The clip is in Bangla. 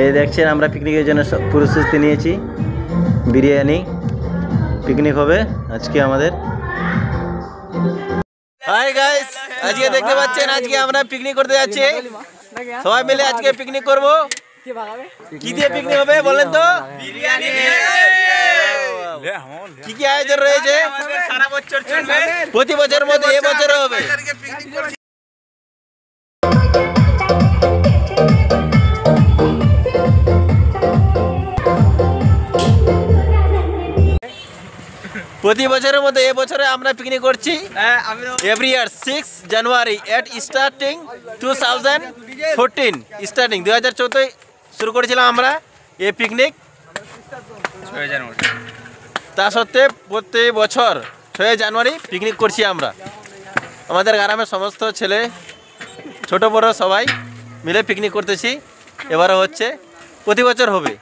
এই দেখছেন আমরা পিকনিকের জন্য প্রস্তুতি নিয়েছি। বিরিয়ানি পিকনিক হবে আজকে আমাদের। হাই গাইস, আজকে দেখতে পাচ্ছেন আজকে আমরা পিকনিক করতে যাচ্ছি। সবাই মিলে আজকে পিকনিক করব। কি দিয়ে পিকনিক হবে বলেন তো? বিরিয়ানি। কি কি আয়োজন রয়েছে? সারা বছর চলবে, প্রতি বছরের মধ্যে এবছরও হবে। প্রতি বছরের মধ্যে এবছরে আমরা পিকনিক করছি। এভরি ইয়ার 6 জানুয়ারি এট স্টার্টিং 2014 স্টার্টিং 2014 শুরু করেছিলাম আমরা এই পিকনিক। তা সত্ত্বে প্রতি বছর 6 জানুয়ারি পিকনিক করছি আমরা। আমাদের গ্রামের সমস্ত ছেলে ছোট বড় সবাই মিলে পিকনিক করতেছি। এবারও হচ্ছে, প্রতি বছর হবে।